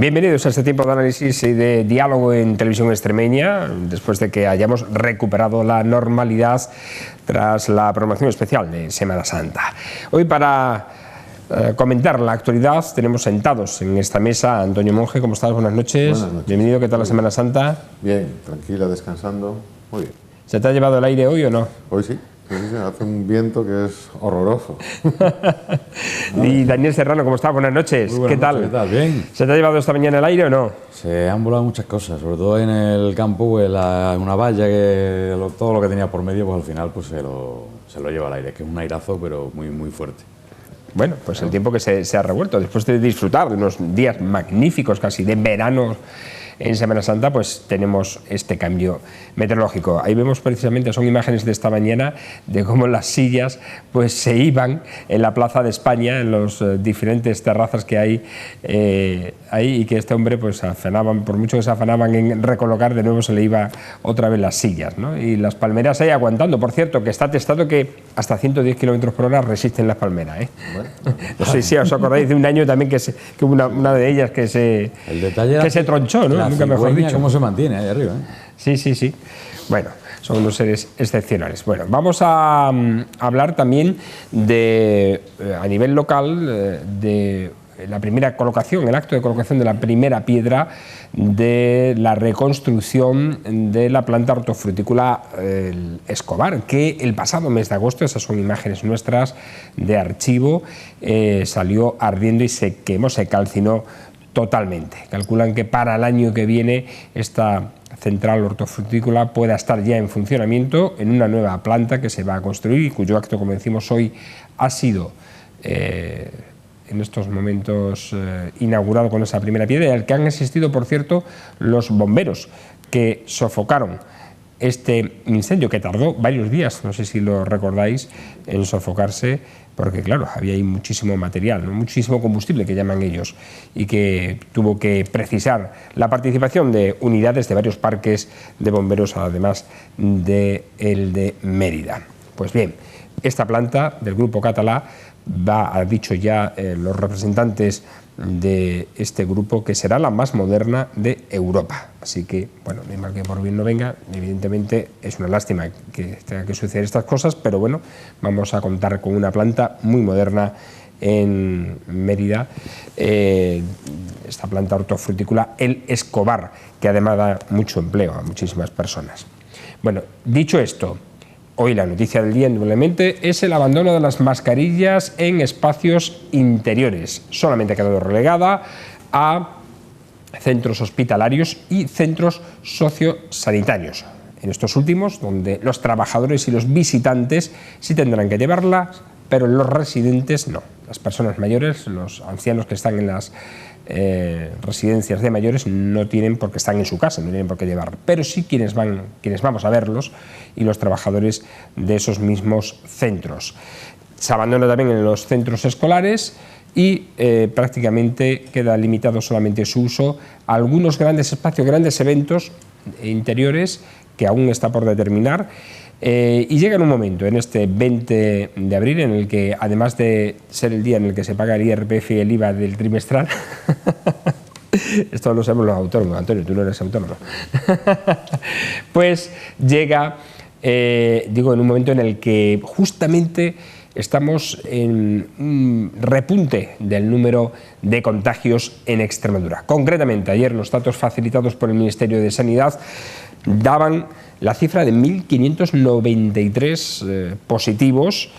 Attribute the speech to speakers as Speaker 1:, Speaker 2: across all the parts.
Speaker 1: Bienvenidos a este tiempo de análisis y de diálogo en Televisión Extremeña, después de que hayamos recuperado la normalidad tras la programación especial de Semana Santa. Hoy, para comentar la actualidad, tenemos sentados en esta mesa a Antonio Monge. ¿Cómo estás? Buenas noches.
Speaker 2: Buenas noches.
Speaker 1: Bienvenido. ¿Qué tal la Semana Santa?
Speaker 2: Bien, tranquila, descansando. Muy bien.
Speaker 1: ¿Se te ha llevado el aire hoy o no?
Speaker 2: Hoy sí. Sí, hace un viento que es horroroso.
Speaker 1: Y Daniel Serrano, ¿cómo estás? Buenas noches.
Speaker 3: Muy buenas
Speaker 1: ¿Qué tal?
Speaker 3: noches, ¿qué tal? Bien.
Speaker 1: ¿Se te ha llevado esta mañana el aire o no?
Speaker 3: Se han volado muchas cosas, sobre todo en el campo, pues una valla que todo lo que tenía por medio, pues al final pues se lo lleva al aire, que es un airazo, pero muy, muy fuerte.
Speaker 1: Bueno, pues el tiempo que se ha revuelto, después de disfrutar de unos días magníficos, casi de verano en Semana Santa, pues tenemos este cambio meteorológico. Ahí vemos precisamente, son imágenes de esta mañana, de cómo las sillas pues se iban en la Plaza de España, en los diferentes terrazas que hay ahí, y que este hombre pues afanaban, por mucho que se afanaban en recolocar, de nuevo se le iba otra vez las sillas, ¿no? Y las palmeras ahí aguantando. Por cierto, que está atestado que hasta 110 km/h resisten las palmeras, ¿eh? Bueno. No sé si os acordáis de un año también que hubo una de ellas que se tronchó, ¿no? Nunca mejor dicho.
Speaker 3: ¿Cómo se mantiene ahí arriba?
Speaker 1: Sí, sí, sí. Bueno, son unos seres excepcionales. Bueno, vamos a hablar también de, a nivel local, de la primera colocación, el acto de colocación de la primera piedra de la reconstrucción de la planta hortofrutícola El Escobar, que el pasado mes de agosto, esas son imágenes nuestras de archivo, salió ardiendo y se quemó, se calcinó totalmente. Calculan que para el año que viene esta central hortofrutícola pueda estar ya en funcionamiento en una nueva planta que se va a construir y cuyo acto, como decimos hoy, ha sido en estos momentos inaugurado con esa primera piedra, y al que han asistido, por cierto, los bomberos que sofocaron este incendio, que tardó varios días, no sé si lo recordáis, en sofocarse, porque claro, había ahí muchísimo material, ¿no? Muchísimo combustible, que llaman ellos, y que tuvo que precisar la participación de unidades de varios parques de bomberos, además de el de Mérida. Pues bien, esta planta del Grupo Català ha dicho ya los representantes de este grupo que será la más moderna de Europa. Así que, bueno, no hay mal que por bien no venga. Evidentemente es una lástima que tenga que suceder estas cosas, pero bueno, vamos a contar con una planta muy moderna en Mérida, esta planta hortofrutícola El Escobar, que además da mucho empleo a muchísimas personas. Bueno, dicho esto, hoy la noticia del día, indudablemente, es el abandono de las mascarillas en espacios interiores. Solamente ha quedado relegada a centros hospitalarios y centros sociosanitarios. En estos últimos, donde los trabajadores y los visitantes sí tendrán que llevarlas, pero los residentes no. Las personas mayores, los ancianos que están en las residencias de mayores no tienen, porque están en su casa, no tienen por qué llevarlo, pero sí quienes vamos a verlos y los trabajadores de esos mismos centros. Se abandona también en los centros escolares y prácticamente queda limitado solamente su uso a algunos grandes espacios, grandes eventos interiores que aún está por determinar. Y llega en un momento, en este 20 de abril, en el que, además de ser el día en el que se paga el IRPF y el IVA del trimestral, esto lo sabemos los autónomos, Antonio, tú no eres autónomo, pues llega, digo, en un momento en el que justamente estamos en un repunte del número de contagios en Extremadura. Concretamente, ayer los datos facilitados por el Ministerio de Sanidad daban la cifra de 1.593 positivos,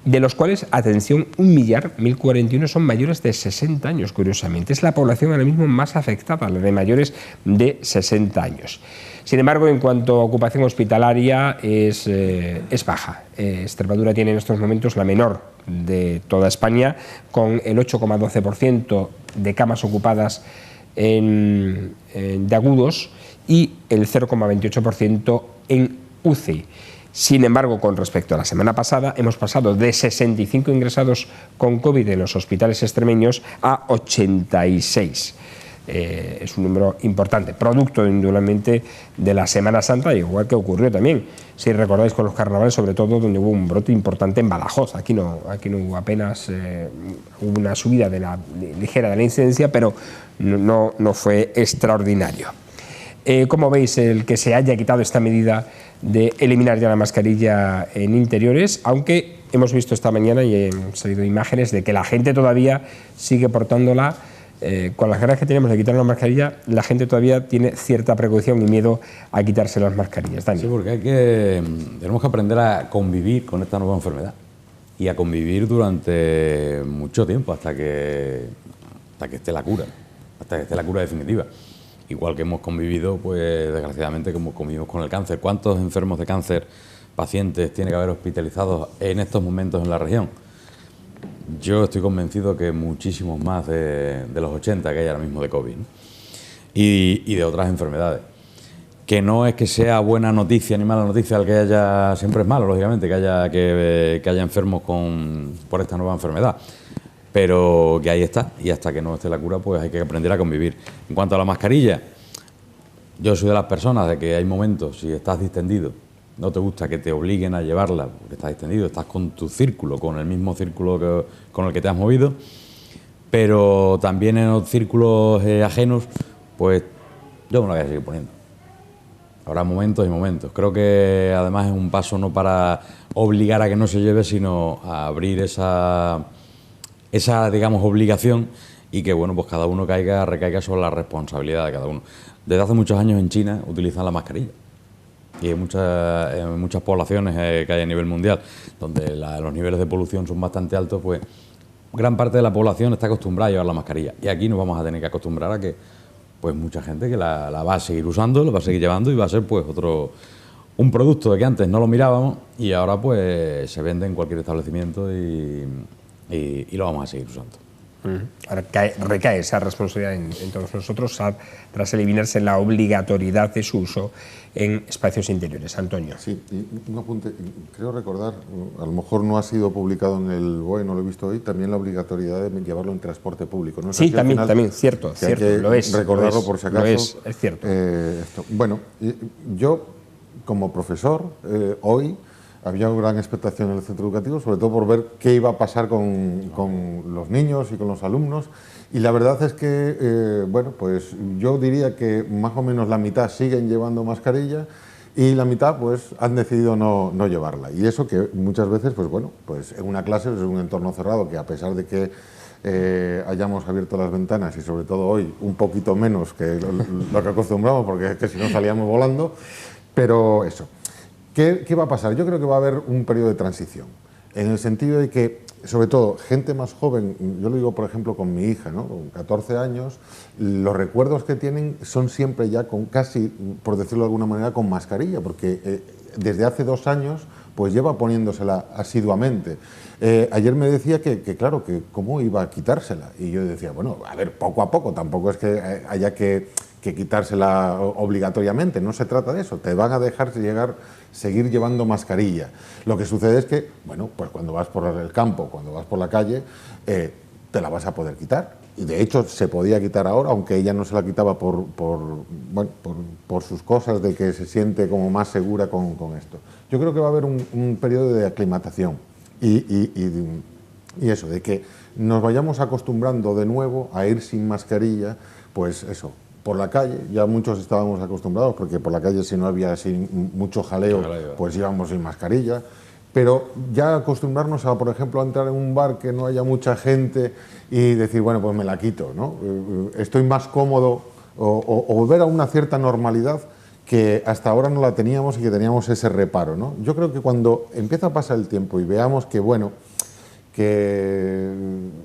Speaker 1: de los cuales, atención, 1.041 son mayores de 60 años, curiosamente. Es la población ahora mismo más afectada, la de mayores de 60 años. Sin embargo, en cuanto a ocupación hospitalaria, es baja. Extremadura tiene en estos momentos la menor de toda España, con el 8,12% de camas ocupadas de agudos y el 0,28% en UCI. Sin embargo, con respecto a la semana pasada, hemos pasado de 65 ingresados con COVID en los hospitales extremeños a 86. es un número importante, producto indudablemente de la Semana Santa, igual que ocurrió también, si recordáis, con los carnavales, sobre todo donde hubo un brote importante en Badajoz. Aquí no hubo apenas, hubo una subida ligera de la incidencia, pero no fue extraordinario. ¿Cómo veis el que se haya quitado esta medida de eliminar ya la mascarilla en interiores? Aunque hemos visto esta mañana y han salido imágenes de que la gente todavía sigue portándola. Con las ganas que tenemos de quitar la mascarilla, la gente todavía tiene cierta precaución y miedo a quitarse las mascarillas. Dani.
Speaker 3: Sí, porque tenemos que aprender a convivir con esta nueva enfermedad y a convivir durante mucho tiempo hasta que esté la cura, hasta que esté la cura definitiva. Igual que hemos convivido, pues desgraciadamente, como convivimos con el cáncer. ¿Cuántos enfermos de cáncer, pacientes, tiene que haber hospitalizados en estos momentos en la región? Yo estoy convencido que muchísimos más de los 80 que hay ahora mismo de COVID, ¿no? Y de otras enfermedades. Que no es que sea buena noticia ni mala noticia el que haya, siempre es malo, lógicamente, que haya enfermos por esta nueva enfermedad. Pero que ahí está, y hasta que no esté la cura, pues hay que aprender a convivir. En cuanto a la mascarilla, yo soy de las personas de que hay momentos, si estás distendido, no te gusta que te obliguen a llevarla, porque estás distendido, estás con tu círculo, con el mismo círculo con el que te has movido, pero también en los círculos ajenos, pues yo me la voy a seguir poniendo. Habrá momentos y momentos. Creo que además es un paso no para obligar a que no se lleve, sino a abrir esa digamos, obligación, y que, bueno, pues cada uno recaiga sobre la responsabilidad de cada uno. Desde hace muchos años en China utilizan la mascarilla, y en muchas poblaciones que hay a nivel mundial, donde los niveles de polución son bastante altos, pues gran parte de la población está acostumbrada a llevar la mascarilla, y aquí nos vamos a tener que acostumbrar a que, pues mucha gente que la va a seguir usando, la va a seguir llevando, y va a ser pues un producto de que antes no lo mirábamos y ahora pues se vende en cualquier establecimiento y lo vamos a seguir usando.
Speaker 1: Ahora recae esa responsabilidad en todos nosotros tras eliminarse la obligatoriedad de su uso en espacios interiores. Antonio.
Speaker 2: Sí, y un apunte, creo recordar, a lo mejor no ha sido publicado en el BOE, no lo he visto hoy, también la obligatoriedad de llevarlo en transporte público, ¿no?
Speaker 1: Sí, también, cierto, lo es.
Speaker 2: Recordarlo por si acaso.
Speaker 1: Es cierto.
Speaker 2: Bueno, yo como profesor, hoy había una gran expectación en el centro educativo, sobre todo por ver qué iba a pasar con los niños y con los alumnos. Y la verdad es que, bueno, pues yo diría que más o menos la mitad siguen llevando mascarilla y la mitad pues han decidido no llevarla. Y eso que muchas veces, pues bueno, pues en una clase es un entorno cerrado que, a pesar de que hayamos abierto las ventanas, y sobre todo hoy un poquito menos que lo que acostumbramos, porque es que si no salíamos volando, pero eso. ¿Qué va a pasar? Yo creo que va a haber un periodo de transición, en el sentido de que, sobre todo, gente más joven, yo lo digo por ejemplo con mi hija, ¿no? Con 14 años, los recuerdos que tienen son siempre ya con casi, por decirlo de alguna manera, con mascarilla, porque desde hace 2 años pues lleva poniéndosela asiduamente. Ayer me decía que claro, que cómo iba a quitársela, y yo decía, bueno, a ver, poco a poco, tampoco es que haya que quitársela obligatoriamente, no se trata de eso, te van a dejar seguir llevando mascarilla. Lo que sucede es que, bueno, pues cuando vas por el campo, cuando vas por la calle, te la vas a poder quitar. Y de hecho se podía quitar ahora, aunque ella no se la quitaba por sus cosas, de que se siente como más segura con esto. Yo creo que va a haber un periodo de aclimatación y eso, de que nos vayamos acostumbrando de nuevo a ir sin mascarilla, pues eso. Por la calle, ya muchos estábamos acostumbrados, porque por la calle, si no había así mucho jaleo, pues íbamos sin mascarilla. Pero ya acostumbrarnos a, por ejemplo, a entrar en un bar que no haya mucha gente y decir, bueno, pues me la quito, ¿no? Estoy más cómodo, o volver a una cierta normalidad que hasta ahora no la teníamos y que teníamos ese reparo, ¿no? Yo creo que cuando empieza a pasar el tiempo y veamos que, bueno, que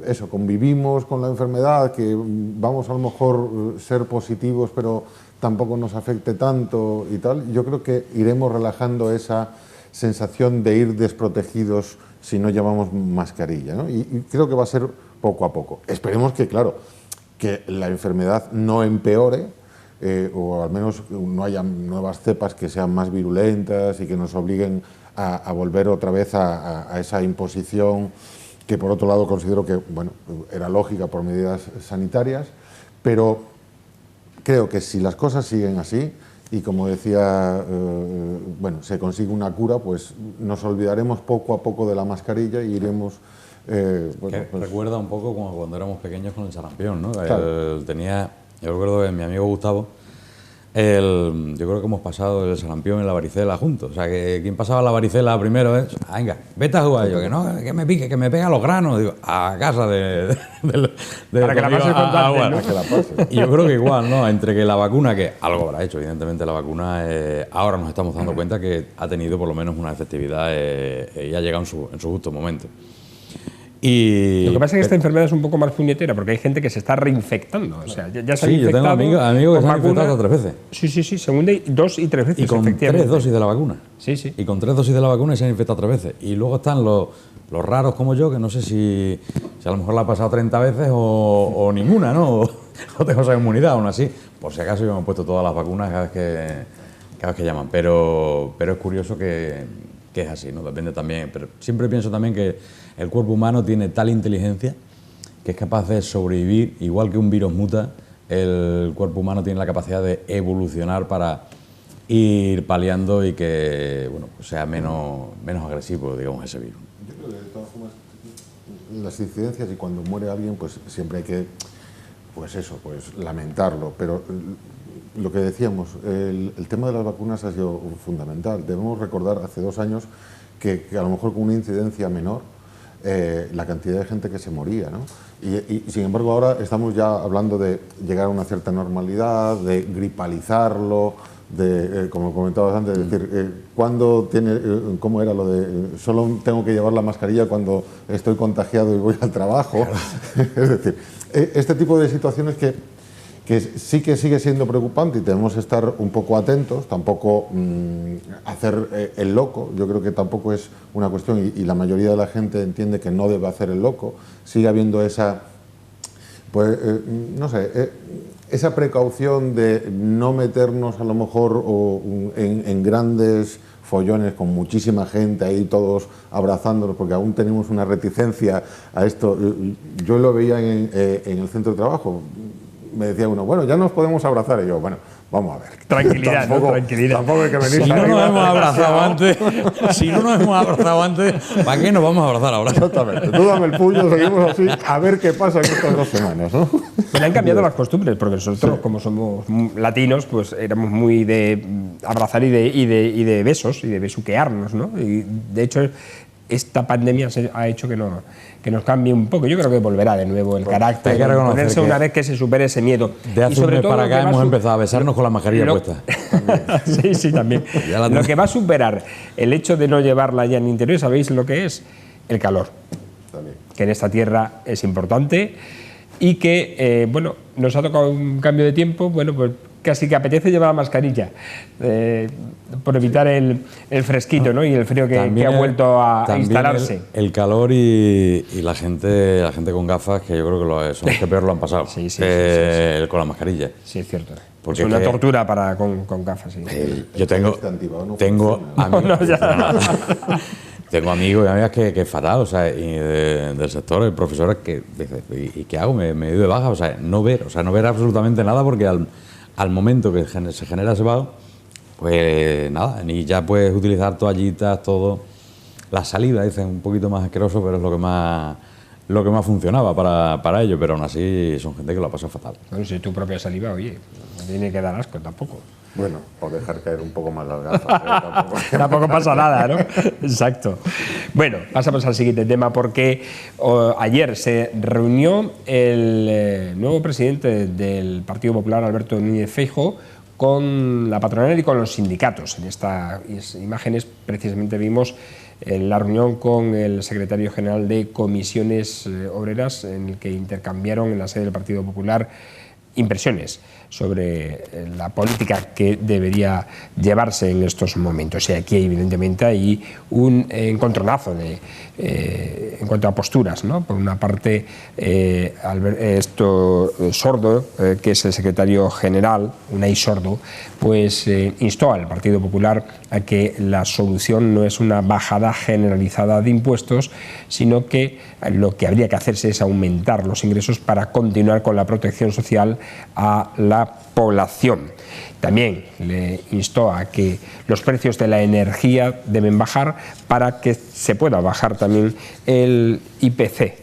Speaker 2: eso, convivimos con la enfermedad, que vamos a lo mejor ser positivos, pero tampoco nos afecte tanto y tal, yo creo que iremos relajando esa sensación de ir desprotegidos si no llevamos mascarilla, ¿no? Y creo que va a ser poco a poco. Esperemos que, claro, que la enfermedad no empeore, o al menos no haya nuevas cepas que sean más virulentas y que nos obliguen a volver otra vez a esa imposición, que por otro lado considero que, bueno, era lógica por medidas sanitarias, pero creo que si las cosas siguen así, y como decía, bueno, se consigue una cura, pues nos olvidaremos poco a poco de la mascarilla y iremos...
Speaker 3: bueno, pues, recuerda un poco como cuando éramos pequeños con el sarampión, ¿no? Claro. Yo recuerdo que mi amigo Gustavo, yo creo que hemos pasado el sarampión y la varicela juntos. O sea, que quien pasaba la varicela primero es, venga, vete a jugar. Yo, que no, que me pique, que me pega los granos. Digo, a casa de
Speaker 1: para que la pases con
Speaker 2: ¿no? Que la pase.
Speaker 3: Y yo creo que igual, ¿no? Entre que la vacuna, que algo habrá hecho, evidentemente la vacuna, ahora nos estamos dando cuenta que ha tenido por lo menos una efectividad y ha llegado en su justo momento. Y
Speaker 1: lo que pasa es que esta enfermedad es un poco más puñetera porque hay gente que se está reinfectando. O sea, ya se han
Speaker 3: yo tengo amigos que se han infectado hasta 3 veces.
Speaker 1: Sí, segunda, 2 y 3 veces.
Speaker 3: Y con 3 dosis de la vacuna.
Speaker 1: Sí.
Speaker 3: Y con 3 dosis de la vacuna se han infectado 3 veces. Y luego están los raros como yo, que no sé si a lo mejor la ha pasado 30 veces o ninguna, ¿no? O tengo esa inmunidad, aún así. Por si acaso yo me he puesto todas las vacunas cada vez que llaman. Pero es curioso que es así, ¿no? Depende también. Pero siempre pienso también que el cuerpo humano tiene tal inteligencia que es capaz de sobrevivir, igual que un virus muta, el cuerpo humano tiene la capacidad de evolucionar para ir paliando y que, bueno, pues sea menos agresivo, digamos, ese virus.
Speaker 2: Yo creo que de todas formas las incidencias y cuando muere alguien, pues siempre hay que, pues eso, pues lamentarlo, pero lo que decíamos, el tema de las vacunas ha sido fundamental. Debemos recordar hace 2 años que a lo mejor con una incidencia menor, la cantidad de gente que se moría, ¿no? Y sin embargo ahora estamos ya hablando de llegar a una cierta normalidad, de gripalizarlo, de, como comentabas antes, decir, ¿cómo era lo de solo tengo que llevar la mascarilla cuando estoy contagiado y voy al trabajo? Claro. Es decir, este tipo de situaciones que sí que sigue siendo preocupante y tenemos que estar un poco atentos, tampoco hacer el loco. Yo creo que tampoco es una cuestión y la mayoría de la gente entiende que no debe hacer el loco. Sigue habiendo esa, pues, no sé, esa precaución de no meternos a lo mejor en grandes follones con muchísima gente ahí todos abrazándonos porque aún tenemos una reticencia a esto. Yo lo veía en el centro de trabajo. Me decía uno, bueno, ya nos podemos abrazar. Y yo, bueno, vamos a ver.
Speaker 1: Tranquilidad, tranquilidad.
Speaker 2: Tampoco hay que venir.
Speaker 3: Si no nos hemos abrazado antes, ¿para qué nos vamos a abrazar ahora?
Speaker 2: Exactamente. Tú dame el puño, seguimos así, a ver qué pasa en estas 2 semanas, ¿no?
Speaker 1: Pero han cambiado las costumbres, porque nosotros, como somos latinos, pues éramos muy de abrazar y de besos, y de besuquearnos, ¿no? Y de hecho, esta pandemia ha hecho que nos cambie un poco. Yo creo que volverá de nuevo el carácter,
Speaker 3: hay que
Speaker 1: ponerse una vez que se supere ese miedo.
Speaker 3: De hace un mes para acá hemos empezado a besarnos con la mascarilla puesta.
Speaker 1: Sí, también. Lo que va a superar el hecho de no llevarla ya en el interior, ¿sabéis lo que es? El calor. También. Que en esta tierra es importante y que, bueno, nos ha tocado un cambio de tiempo, bueno, pues casi que apetece llevar la mascarilla por evitar el fresquito, ¿no? Y el frío que ha vuelto a instalarse.
Speaker 3: El calor y la gente con gafas, que yo creo que son los que peor lo han pasado. Sí. Con la mascarilla.
Speaker 1: Sí, es cierto. Porque es una tortura con gafas. Sí.
Speaker 3: Yo tengo amigos. Tengo amigos y amigas que es fatal, o sea, del sector, profesores que dicen, ¿y qué hago? Me doy de baja, o sea, no ver absolutamente nada porque al momento que se genera ese vaho, pues nada, ni ya puedes utilizar toallitas, todo. La saliva, dicen, un poquito más asqueroso, pero es lo que más funcionaba para ello, pero aún así son gente que lo ha pasado fatal.
Speaker 1: Bueno, si tu propia saliva, oye, no tiene que dar asco tampoco.
Speaker 2: Bueno, o dejar caer un poco más las gafas.
Speaker 1: Tampoco pasa nada, ¿no? Exacto. Bueno, pasamos al siguiente tema porque ayer se reunió el nuevo presidente del Partido Popular, Alberto Núñez Feijóo, con la patronal y con los sindicatos. En estas imágenes precisamente vimos la reunión con el secretario general de Comisiones Obreras, en el que intercambiaron en la sede del Partido Popular impresiones sobre la política que debería llevarse en estos momentos. Y aquí evidentemente hay un encontronazo en cuanto a posturas, ¿no? Por una parte, Sordo, que es el secretario general, Unai Sordo, pues instó al Partido Popular a que la solución no es una bajada generalizada de impuestos, sino que lo que habría que hacerse es aumentar los ingresos para continuar con la protección social a la la población. También le instó a que los precios de la energía deben bajar para que se pueda bajar también el IPC,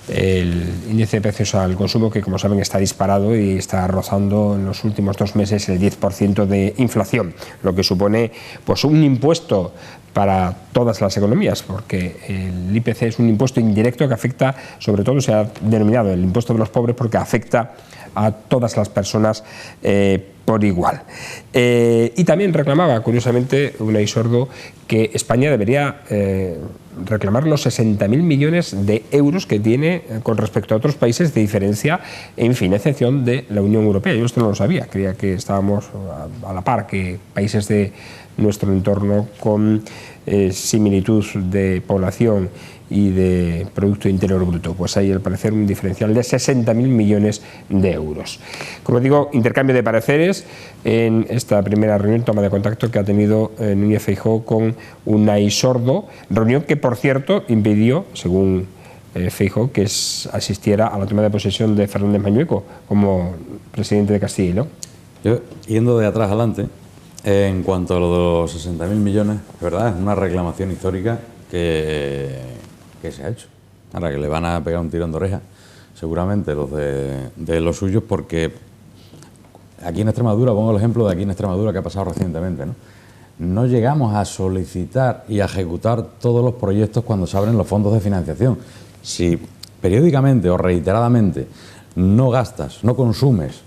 Speaker 1: el índice de precios al consumo, que como saben está disparado y está rozando en los últimos 2 meses el 10% de inflación, lo que supone pues un impuesto para todas las economías, porque el IPC es un impuesto indirecto que afecta, sobre todo se ha denominado el impuesto de los pobres porque afecta a todas las personas por igual. Y también reclamaba, curiosamente, Unai Sordo, que España debería reclamar los 60.000 millones de euros que tiene con respecto a otros países de diferencia en financiación de la Unión Europea. Yo esto no lo sabía, creía que estábamos a la par que países de nuestro entorno con similitud de población y de Producto Interior Bruto. Pues hay al parecer un diferencial de 60.000 millones de euros. Como digo, intercambio de pareceres en esta primera reunión, toma de contacto que ha tenido Núñez Feijóo con Unai Sordo, reunión que, por cierto, impidió, según Feijóo, que asistiera a la toma de posesión de Fernández Mañueco como presidente de Castilla y León.
Speaker 3: Yo, yendo de atrás adelante, en cuanto a lo de los 60.000 millones, de verdad, es una reclamación histórica que se ha hecho. Ahora que le van a pegar un tirón de oreja, seguramente los de los suyos, porque aquí en Extremadura, pongo el ejemplo de aquí en Extremadura que ha pasado recientemente, no llegamos a solicitar y a ejecutar todos los proyectos cuando se abren los fondos de financiación. Si periódicamente o reiteradamente no gastas, no consumes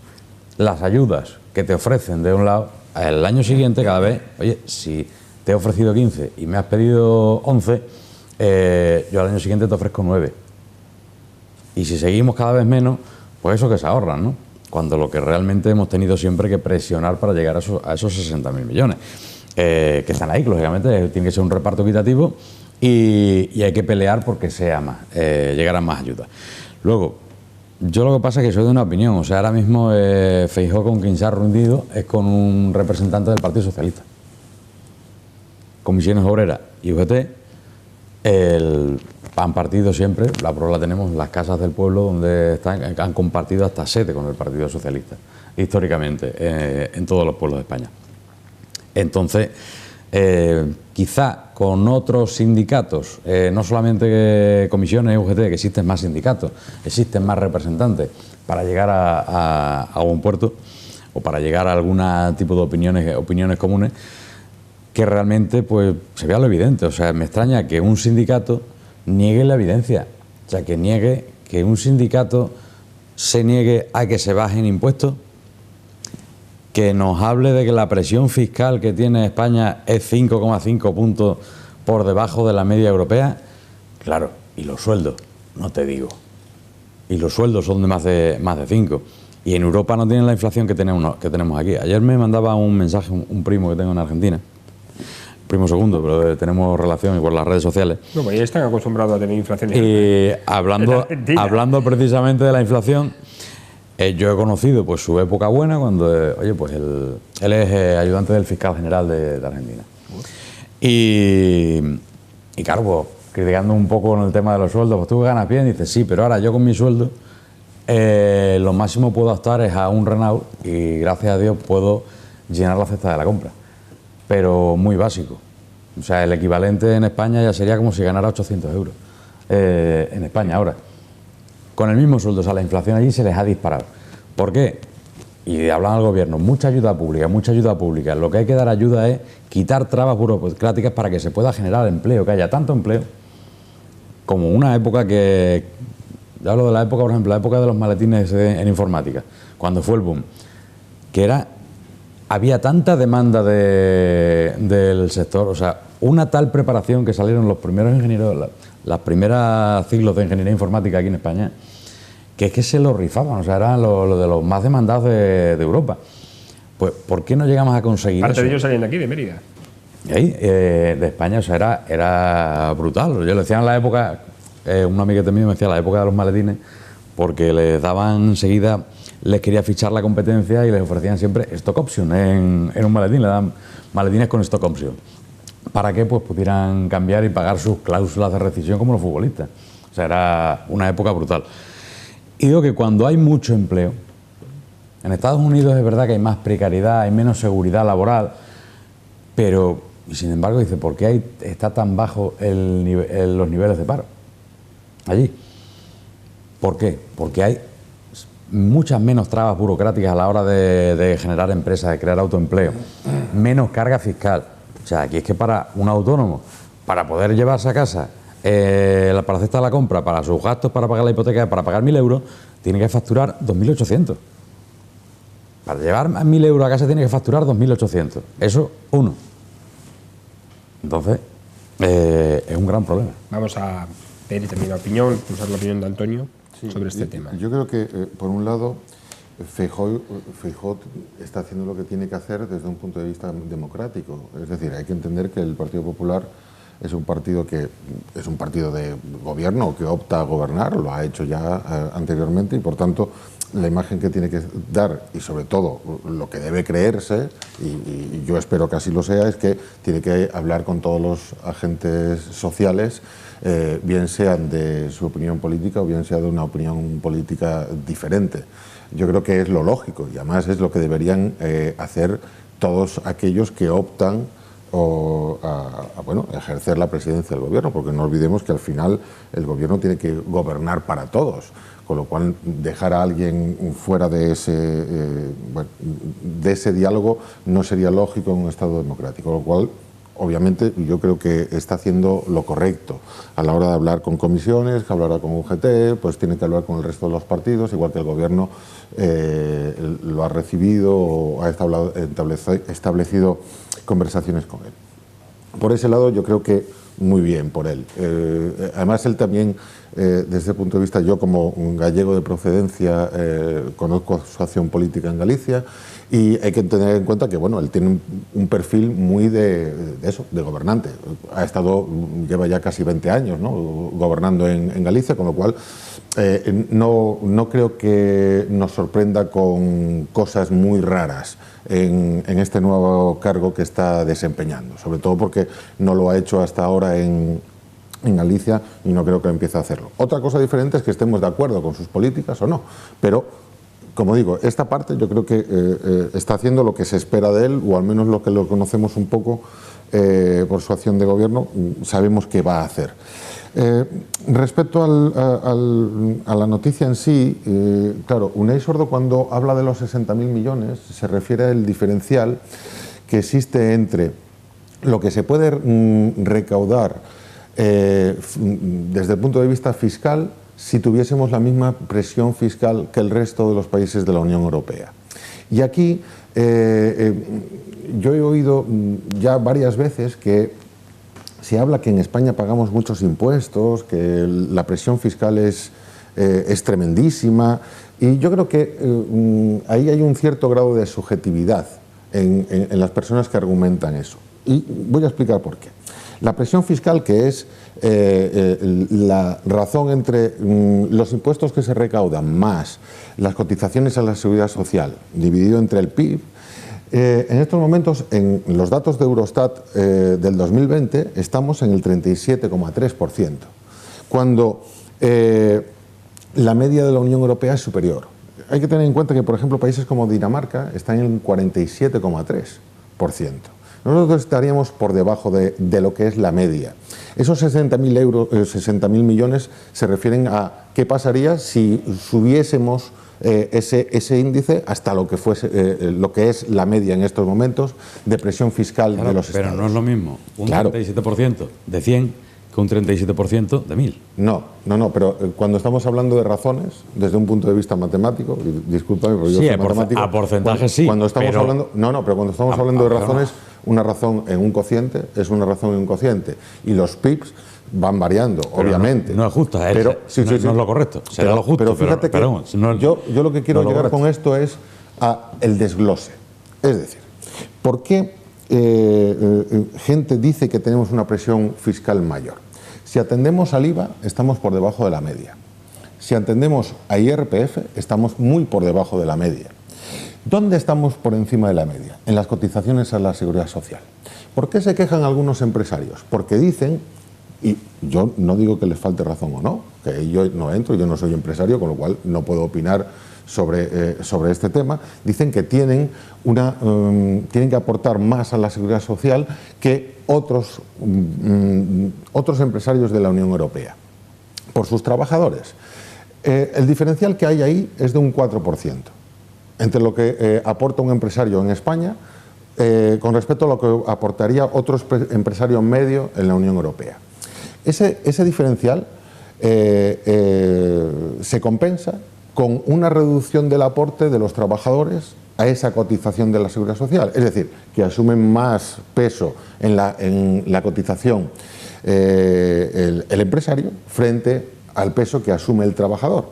Speaker 3: las ayudas que te ofrecen de un lado, el año siguiente cada vez, oye, si te he ofrecido 15 y me has pedido 11, yo al año siguiente te ofrezco 9. Y si seguimos cada vez menos, pues eso que se ahorran, ¿no? Cuando lo que realmente hemos tenido siempre que presionar para llegar a esos 60.000 millones, que están ahí, lógicamente, tiene que ser un reparto equitativo y hay que pelear porque sea más, llegarán más ayudas. Luego, yo lo que pasa es que soy de una opinión, o sea, ahora mismo Feijóo con quien se ha reunido es con un representante del Partido Socialista. Comisiones Obreras y UGT han partido siempre, la prueba la tenemos en las casas del pueblo donde han compartido hasta sede con el Partido Socialista, históricamente, en todos los pueblos de España. Entonces, quizá con otros sindicatos, no solamente comisiones y UGT, que existen más sindicatos, existen más representantes para llegar a buen puerto o para llegar a algún tipo de opiniones comunes, que realmente pues se vea lo evidente. O sea, me extraña que un sindicato niegue la evidencia, o sea, que un sindicato se niegue a que se bajen impuestos, que nos hable de que la presión fiscal que tiene España es 5,5 puntos por debajo de la media europea. Claro, y los sueldos, no te digo. Y los sueldos son de más de 5. Y en Europa no tienen la inflación que tenemos aquí. Ayer me mandaba un mensaje un primo que tengo en Argentina, primo segundo, pero tenemos relación por las redes sociales.
Speaker 1: No, pues ya están acostumbrados a tener inflación.
Speaker 3: Y hablando precisamente de la inflación, yo he conocido pues su época buena cuando, oye, pues él es ayudante del fiscal general de Argentina. Y claro, pues criticando un poco con el tema de los sueldos, pues tú ganas bien, y dices, sí, pero ahora yo con mi sueldo lo máximo puedo optar es a un Renault y gracias a Dios puedo llenar la cesta de la compra. Pero muy básico. O sea, el equivalente en España ya sería como si ganara 800 euros en España ahora. Con el mismo sueldo, o sea, la inflación allí se les ha disparado. ¿Por qué? Y hablan al gobierno, mucha ayuda pública. Lo que hay que dar ayuda es quitar trabas burocráticas para que se pueda generar empleo, que haya tanto empleo como una época que... Yo hablo de la época, por ejemplo, la época de los maletines en informática, cuando fue el boom, que había tanta demanda del sector, o sea, una tal preparación que salieron los primeros ingenieros, las primeras ciclos de ingeniería informática aquí en España, que es que se lo rifaban, o sea, eran los de los más demandados de Europa. Pues, ¿por qué no llegamos a conseguir eso?
Speaker 1: Parte de ellos salían de aquí, de Mérida.
Speaker 3: Ahí, de España, o sea, era brutal. Yo le decía en la época, un amiguete mío me decía la época de los maletines, porque les daban enseguida, les quería fichar la competencia y les ofrecían siempre stock option en un maletín, le dan maletines con stock option. ¿Para qué? Pues pudieran cambiar y pagar sus cláusulas de rescisión como los futbolistas. O sea, era una época brutal. Y digo que cuando hay mucho empleo, En Estados Unidos es verdad que hay más precariedad, hay menos seguridad laboral, pero, sin embargo, dice, ¿por qué está tan bajo los niveles de paro allí? ¿Por qué? Porque hay muchas menos trabas burocráticas a la hora de generar empresas, de crear autoempleo, menos carga fiscal. O sea, aquí es que para un autónomo, para poder llevarse a casa, para hacer la compra, para sus gastos, para pagar la hipoteca, para pagar 1.000 euros, tiene que facturar 2.800. Para llevar 1.000 euros a casa tiene que facturar 2.800. Eso, uno. Entonces, es un gran problema.
Speaker 1: Vamos a pedir también la opinión, escuchar la opinión de Antonio sobre este tema.
Speaker 2: Yo creo que, por un lado, Feijóo está haciendo lo que tiene que hacer desde un punto de vista democrático. Es decir, hay que entender que el Partido Popular es un partido de gobierno que opta a gobernar, lo ha hecho ya anteriormente y, por tanto, la imagen que tiene que dar y, sobre todo, lo que debe creerse, y yo espero que así lo sea, es que tiene que hablar con todos los agentes sociales, bien sean de su opinión política o bien sea de una opinión política diferente. Yo creo que es lo lógico y además es lo que deberían hacer todos aquellos que optan a ejercer la presidencia del gobierno, porque no olvidemos que al final el gobierno tiene que gobernar para todos, con lo cual dejar a alguien fuera de ese diálogo no sería lógico en un Estado democrático, con lo cual obviamente yo creo que está haciendo lo correcto a la hora de hablar con comisiones, que hablará con UGT, pues tiene que hablar con el resto de los partidos, igual que el gobierno lo ha recibido o ha establecido conversaciones con él. Por ese lado yo creo que muy bien por él. Además él también, desde ese punto de vista, yo como un gallego de procedencia conozco su acción política en Galicia y hay que tener en cuenta que bueno, él tiene un perfil muy de gobernante. Lleva ya casi 20 años, ¿no?, gobernando en Galicia, con lo cual no creo que nos sorprenda con cosas muy raras en este nuevo cargo que está desempeñando, sobre todo porque no lo ha hecho hasta ahora en Galicia y no creo que empiece a hacerlo. Otra cosa diferente es que estemos de acuerdo con sus políticas o no, pero como digo, esta parte yo creo que está haciendo lo que se espera de él, o al menos lo que lo conocemos un poco por su acción de gobierno, sabemos que va a hacer. Respecto a la noticia en sí, claro, Unai Sordo cuando habla de los 60.000 millones se refiere al diferencial que existe entre lo que se puede recaudar desde el punto de vista fiscal si tuviésemos la misma presión fiscal que el resto de los países de la Unión Europea. Y aquí yo he oído ya varias veces que se habla que en España pagamos muchos impuestos, que la presión fiscal es tremendísima, y yo creo que ahí hay un cierto grado de subjetividad en las personas que argumentan eso. Y voy a explicar por qué. La presión fiscal, que es la razón entre los impuestos que se recaudan más las cotizaciones a la seguridad social, dividido entre el PIB, en estos momentos, en los datos de Eurostat del 2020, estamos en el 37,3%, cuando la media de la Unión Europea es superior. Hay que tener en cuenta que, por ejemplo, países como Dinamarca están en el 47,3%. Nosotros estaríamos por debajo de lo que es la media. Esos 60.000 millones se refieren a qué pasaría si subiésemos ese índice hasta lo que fuese lo que es la media en estos momentos de presión fiscal, claro, de los estados.
Speaker 3: Pero no es lo mismo un 37% de 100 que un 37% de 1.000.
Speaker 2: No, pero cuando estamos hablando de razones, desde un punto de vista matemático, y discúlpame, porque yo soy matemático.
Speaker 3: A porcentaje sí.
Speaker 2: Cuando estamos hablando, pero cuando estamos hablando de razones, una razón en un cociente es una razón en un cociente. Y los PIBs van variando, pero obviamente.
Speaker 3: No es justo, no es lo correcto. Será lo justo.
Speaker 2: Pero fíjate que yo lo que quiero llegar con esto es a el desglose. Es decir, ¿por qué gente dice que tenemos una presión fiscal mayor? Si atendemos al IVA, estamos por debajo de la media. Si atendemos a IRPF, estamos muy por debajo de la media. ¿Dónde estamos por encima de la media? En las cotizaciones a la seguridad social. ¿Por qué se quejan algunos empresarios? Porque dicen, y yo no digo que les falte razón o no, que yo no entro, yo no soy empresario, con lo cual no puedo opinar sobre este tema, dicen que tienen que aportar más a la seguridad social que otros empresarios de la Unión Europea, por sus trabajadores. El diferencial que hay ahí es de un 4%, entre lo que aporta un empresario en España con respecto a lo que aportaría otro empresario medio en la Unión Europea. Ese diferencial se compensa con una reducción del aporte de los trabajadores a esa cotización de la Seguridad Social. Es decir, que asumen más peso en la cotización el empresario frente al peso que asume el trabajador.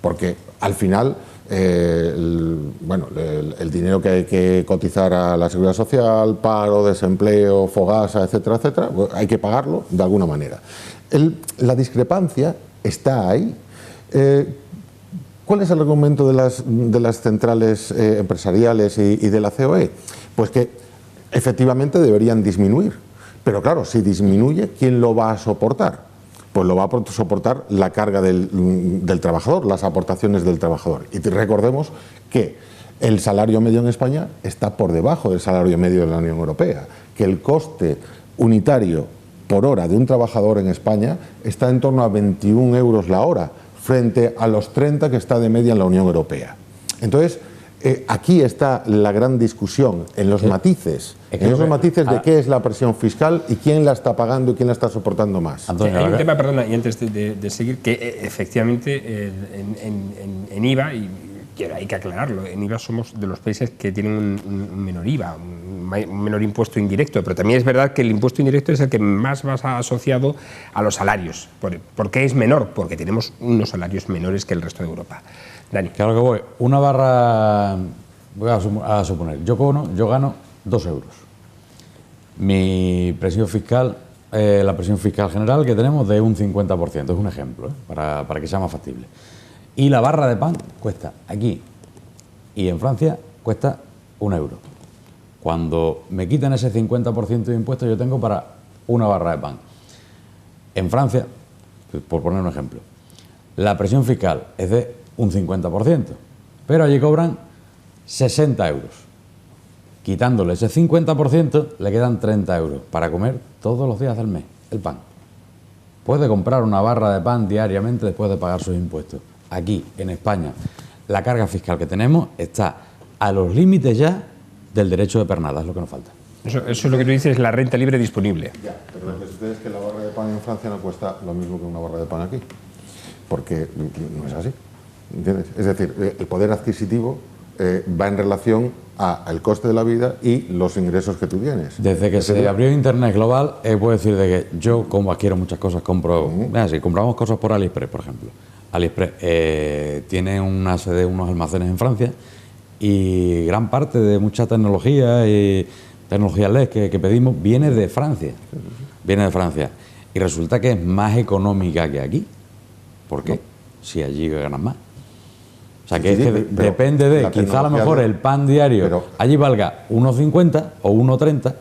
Speaker 2: Porque al final, el dinero que hay que cotizar a la Seguridad Social, paro, desempleo, fogasa, etcétera, etcétera, hay que pagarlo de alguna manera. La discrepancia está ahí. ¿Cuál es el argumento de las centrales empresariales y de la COE? Pues que efectivamente deberían disminuir. Pero claro, si disminuye, ¿quién lo va a soportar? Pues lo va a soportar la carga del trabajador, las aportaciones del trabajador. Y recordemos que el salario medio en España está por debajo del salario medio de la Unión Europea, que el coste unitario por hora de un trabajador en España está en torno a 21 euros la hora, frente a los 30 que está de media en la Unión Europea. Entonces, aquí está la gran discusión, en los matices, de qué es la presión fiscal y quién la está pagando y quién la está soportando más.
Speaker 1: Antonio, hay un tema, perdona, y antes de seguir, que efectivamente en IVA, y hay que aclararlo, en IVA somos de los países que tienen un menor IVA, un menor impuesto indirecto, pero también es verdad que el impuesto indirecto es el que más va asociado a los salarios. ¿Por qué es menor? Porque tenemos unos salarios menores que el resto de Europa. Dani.
Speaker 3: Claro que voy. Una barra, voy a suponer, yo gano 2 euros. Mi presión fiscal, la presión fiscal general que tenemos de un 50%, es un ejemplo, para que sea más factible. Y la barra de pan cuesta aquí y en Francia cuesta 1 euro. Cuando me quitan ese 50% de impuestos, yo tengo para una barra de pan. En Francia, por poner un ejemplo, la presión fiscal es de un 50%, pero allí cobran 60 euros. Quitándole ese 50%, le quedan 30 euros para comer todos los días del mes, el pan. Puede comprar una barra de pan diariamente después de pagar sus impuestos. Aquí, en España, la carga fiscal que tenemos está a los límites ya del derecho de pernada, es lo que nos falta.
Speaker 1: Eso es lo que tú dices, la renta libre disponible.
Speaker 2: Ya, pero lo que sucede es que la barra de pan en Francia no cuesta lo mismo que una barra de pan aquí, porque no es así, ¿entiendes? Es decir, el poder adquisitivo va en relación al coste de la vida y los ingresos que tú tienes.
Speaker 3: Desde que se abrió Internet global, puedo decir de que yo, como adquiero muchas cosas, si compramos cosas por AliExpress, por ejemplo. AliExpress tiene una sede, unos almacenes en Francia, y gran parte de mucha tecnología y tecnología LED que pedimos viene de Francia. Viene de Francia. Y resulta que es más económica que aquí. ¿Por qué? Si allí ganan más. O sea, que depende de, quizá a lo mejor el pan diario allí valga 1,50 o 1,30,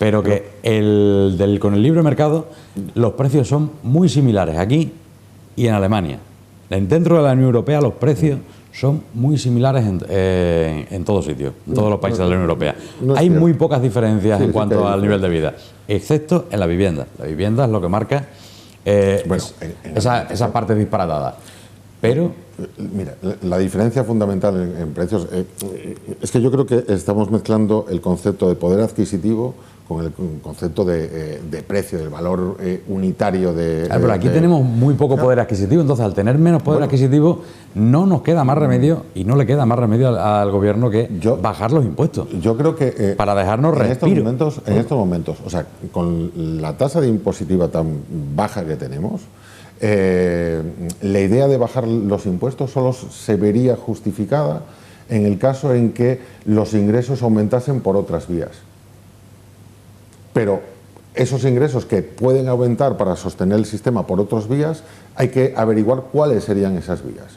Speaker 3: pero que con el libre mercado los precios son muy similares aquí y en Alemania. Dentro de la Unión Europea los precios son muy similares en todos sitios, en todos los países de la Unión Europea. Hay muy pocas diferencias en cuanto al nivel de vida, excepto en la vivienda. La vivienda es lo que marca esa parte disparatada. Pero
Speaker 2: mira, la diferencia fundamental en precios es que yo creo que estamos mezclando el concepto de poder adquisitivo con el concepto de precio, del valor unitario de...
Speaker 3: Pero aquí tenemos muy poco poder adquisitivo, entonces al tener menos poder adquisitivo no nos queda más remedio y no le queda más remedio al gobierno que bajar los impuestos.
Speaker 2: Yo creo que...
Speaker 3: para dejarnos respiro.
Speaker 2: En estos momentos, o sea, con la tasa de impositiva tan baja que tenemos, la idea de bajar los impuestos solo se vería justificada en el caso en que los ingresos aumentasen por otras vías. Pero esos ingresos que pueden aumentar para sostener el sistema por otras vías, hay que averiguar cuáles serían esas vías.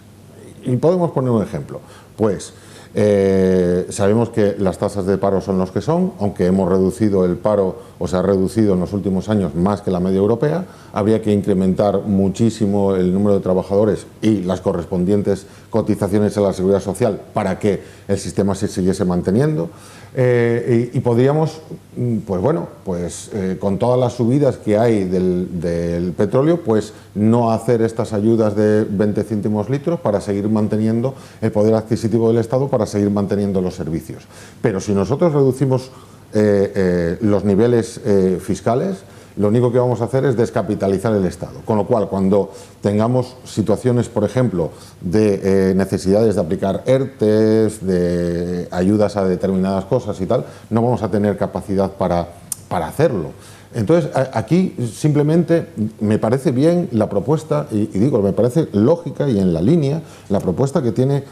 Speaker 2: Y podemos poner un ejemplo. Pues Sabemos que las tasas de paro son los que son, aunque hemos reducido el paro, o se ha reducido en los últimos años más que la media europea. Habría que incrementar muchísimo el número de trabajadores y las correspondientes cotizaciones a la seguridad social para que el sistema se siguiese manteniendo. Y podríamos, pues bueno, con todas las subidas que hay del petróleo, pues no hacer estas ayudas de 20 céntimos litros para seguir manteniendo el poder adquisitivo del Estado, para seguir manteniendo los servicios. Pero si nosotros reducimos los niveles fiscales, lo único que vamos a hacer es descapitalizar el Estado. Con lo cual, cuando tengamos situaciones, por ejemplo, de necesidades de aplicar ERTEs, de ayudas a determinadas cosas y tal, no vamos a tener capacidad para hacerlo. Entonces, aquí simplemente me parece bien la propuesta, y digo, me parece lógica y en la línea la propuesta que tiene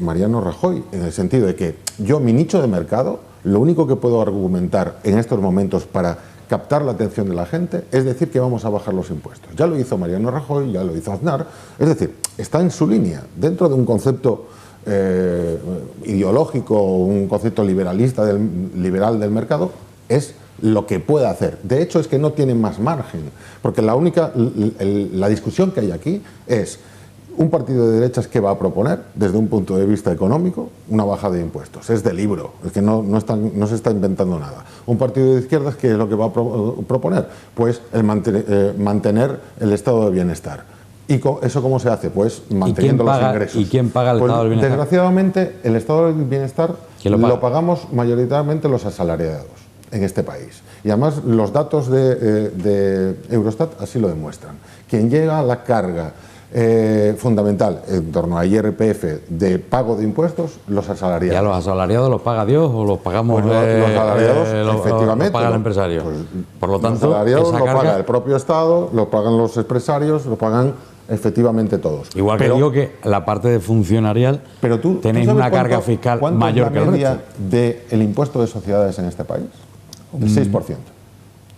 Speaker 2: Mariano Rajoy, en el sentido de que yo, mi nicho de mercado, lo único que puedo argumentar en estos momentos para captar la atención de la gente es decir que vamos a bajar los impuestos. Ya lo hizo Mariano Rajoy, ya lo hizo Aznar, es decir, está en su línea, dentro de un concepto ideológico, un concepto liberal del mercado, es lo que puede hacer. De hecho, es que no tiene más margen, porque la discusión que hay aquí es un partido de derechas que va a proponer, desde un punto de vista económico, una bajada de impuestos. Es de libro, es que no se está inventando nada. Un partido de izquierdas, ¿qué es lo que va a proponer? Pues mantener el estado de bienestar. ¿Y eso cómo se hace? Pues manteniendo los ingresos.
Speaker 3: ¿Y quién paga el estado del bienestar?
Speaker 2: Desgraciadamente, el estado del bienestar lo pagamos mayoritariamente los asalariados en este país. Y además los datos de Eurostat así lo demuestran. Quien llega a la carga fundamental en torno a IRPF de pago de impuestos, los asalariados.
Speaker 3: ¿Y a los asalariados los paga Dios o los pagamos
Speaker 2: los asalariados? Efectivamente.
Speaker 3: Los paga el empresario.
Speaker 2: Pues,
Speaker 3: por lo tanto,
Speaker 2: los asalariados
Speaker 3: esa
Speaker 2: lo
Speaker 3: carga,
Speaker 2: paga el propio Estado, lo pagan los empresarios, lo pagan efectivamente todos.
Speaker 3: Igual que digo que la parte de funcionarial,
Speaker 2: pero
Speaker 3: tenéis una carga fiscal mayor que el resto.
Speaker 2: ¿Cuánto es la media del impuesto de sociedades en este país? El 6%.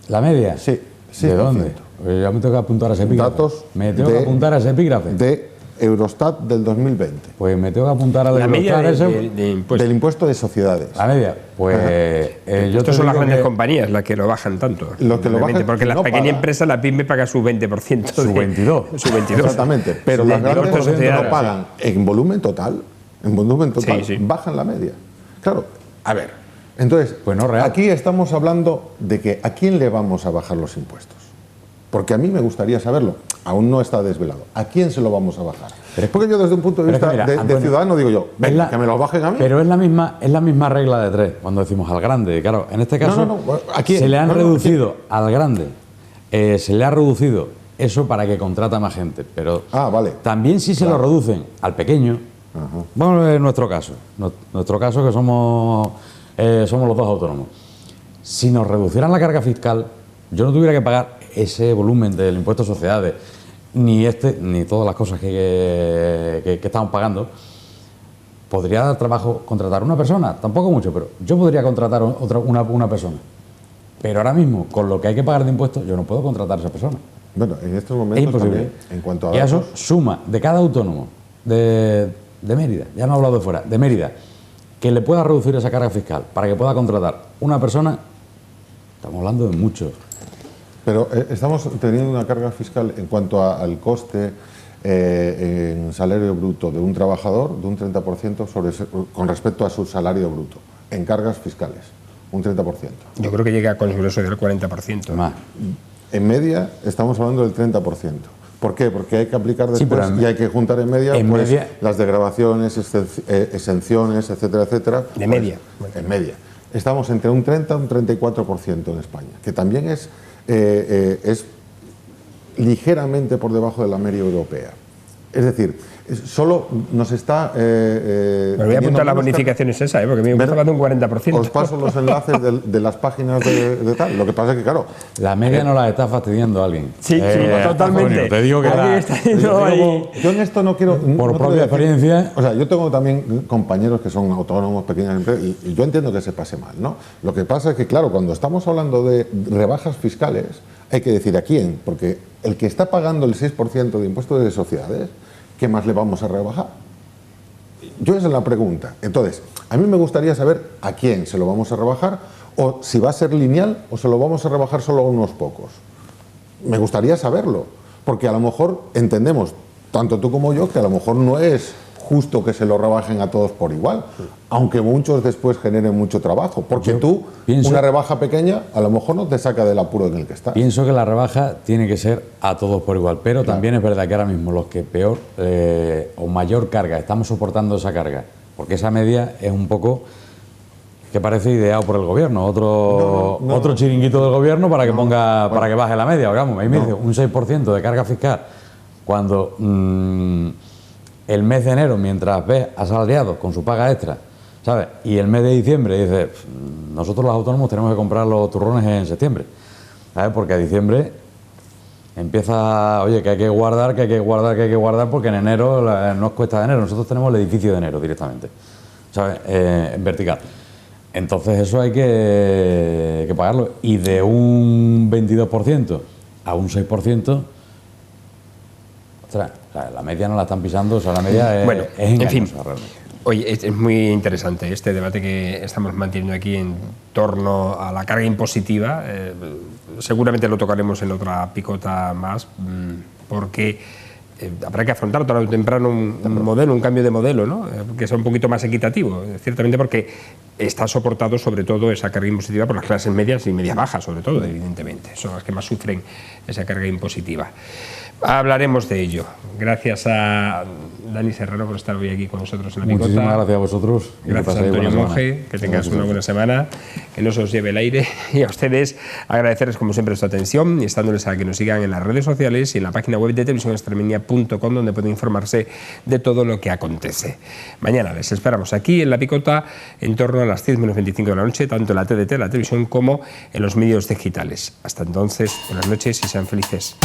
Speaker 3: ¿La media?
Speaker 2: Sí. 6%.
Speaker 3: ¿De dónde? Pues ya me tengo que apuntar a ese epígrafe.
Speaker 2: Datos
Speaker 3: me tengo que apuntar a ese epígrafe.
Speaker 2: De Eurostat del 2020.
Speaker 3: Pues me tengo que apuntar a
Speaker 1: la media
Speaker 2: del impuesto de sociedades.
Speaker 3: La media. Pues
Speaker 1: estos son las grandes compañías las que lo bajan tanto.
Speaker 2: Lo que lo bajan,
Speaker 1: porque las pequeñas empresas, la PYME paga su 20%.
Speaker 3: Su 22.
Speaker 1: Su 22.
Speaker 2: Exactamente. Pero las grandes sociedades lo pagan en volumen total. En volumen total. Sí. Bajan la media. Claro. A ver. Entonces,
Speaker 3: pues no real.
Speaker 2: Aquí estamos hablando de que a quién le vamos a bajar los impuestos. Porque a mí me gustaría saberlo, aún no está desvelado. ¿A quién se lo vamos a bajar? Porque yo desde un punto de vista de ciudadano digo yo, venga, que me lo bajen a mí.
Speaker 3: Pero es la misma regla de tres cuando decimos al grande. Claro, en este caso se le han reducido al grande, se le ha reducido eso para que contrata más gente. Pero también si se lo reducen al pequeño, vamos a ver nuestro caso que somos los dos autónomos. Si nos reducieran la carga fiscal, yo no tuviera que pagar ese volumen del impuesto a sociedades, ni todas las cosas que estamos pagando. Podría dar trabajo contratar una persona, tampoco mucho, pero yo podría contratar una persona. Pero ahora mismo, con lo que hay que pagar de impuestos, yo no puedo contratar a esa persona.
Speaker 2: Bueno, en estos momentos
Speaker 3: es imposible.
Speaker 2: También, en cuanto a
Speaker 3: y eso suma de cada autónomo de Mérida, ya no he hablado de fuera, de Mérida, que le pueda reducir esa carga fiscal para que pueda contratar una persona, estamos hablando de mucho.
Speaker 2: Pero estamos teniendo una carga fiscal en cuanto al coste en salario bruto de un trabajador de un 30% con respecto a su salario bruto, en cargas fiscales, un 30%.
Speaker 1: Yo creo que llega con eso del 40%.
Speaker 3: Más.
Speaker 2: En media estamos hablando del 30%. ¿Por qué? Porque hay que aplicar después y hay que juntar en media las desgravaciones, exenciones, etcétera, etcétera.
Speaker 1: De media.
Speaker 2: En media. Estamos entre un 30 y un 34% en España, que también es ligeramente por debajo de la media europea. Es decir, solo nos está...
Speaker 1: Me voy a apuntar las bonificaciones esa, porque me gusta de un 40%.
Speaker 2: Os paso los enlaces de las páginas de tal. Lo que pasa es que, claro...
Speaker 3: La media no la está fastidiando alguien.
Speaker 1: Sí, totalmente.
Speaker 3: Bueno, te digo que
Speaker 2: yo en esto no quiero...
Speaker 3: Por propia experiencia...
Speaker 2: O sea, yo tengo también compañeros que son autónomos, pequeñas empresas, y yo entiendo que se pase mal, ¿no? Lo que pasa es que, claro, cuando estamos hablando de rebajas fiscales, hay que decir a quién, porque el que está pagando el 6% de impuestos de sociedades, ¿qué más le vamos a rebajar? Yo esa es la pregunta. Entonces, a mí me gustaría saber a quién se lo vamos a rebajar, o si va a ser lineal o se lo vamos a rebajar solo a unos pocos. Me gustaría saberlo, porque a lo mejor entendemos, tanto tú como yo, que a lo mejor no es justo que se lo rebajen a todos por igual, aunque muchos después generen mucho trabajo, porque una rebaja pequeña a lo mejor no te saca del apuro en el que estás.
Speaker 3: Pienso que la rebaja tiene que ser a todos por igual, pero también es verdad que ahora mismo los que peor o mayor carga, estamos soportando esa carga, porque esa media es un poco que parece ideado por el gobierno, otro chiringuito del gobierno para que para que baje la media, digamos. Ahí me dice un 6% de carga fiscal cuando el mes de enero, mientras ves asalariados con su paga extra, ¿sabes? Y el mes de diciembre dices, nosotros los autónomos tenemos que comprar los turrones en septiembre, ¿sabes? Porque a diciembre empieza, oye, que hay que guardar, porque en enero nos cuesta de enero. Nosotros tenemos el edificio de enero directamente, ¿sabes? En vertical. Entonces eso hay que pagarlo. Y de un 22% a un 6%, ostras, o sea, la media no la están pisando, o sea, la media es engañosa, en fin, realmente.
Speaker 1: Oye, es muy interesante este debate que estamos manteniendo aquí en torno a la carga impositiva. Seguramente lo tocaremos en otra picota más, porque habrá que afrontar tarde o temprano un cambio de modelo, ¿no? Que sea un poquito más equitativo, ciertamente, porque está soportado sobre todo esa carga impositiva por las clases medias y medias bajas, sobre todo, evidentemente. Son las que más sufren esa carga impositiva. Hablaremos de ello. Gracias a Dani Serrano por estar hoy aquí con nosotros en la picota.
Speaker 3: Muchísimas gracias a vosotros.
Speaker 1: Gracias a Antonio Monge, que tengas una buena semana, que no se os lleve el aire, y a ustedes agradecerles como siempre su atención, y estándoles a que nos sigan en las redes sociales y en la página web de televisionextremeña.com, donde pueden informarse de todo lo que acontece. Mañana les esperamos aquí en la picota en torno a las 10 menos 25 de la noche, tanto en la TDT, la televisión, como en los medios digitales. Hasta entonces, buenas noches y sean felices.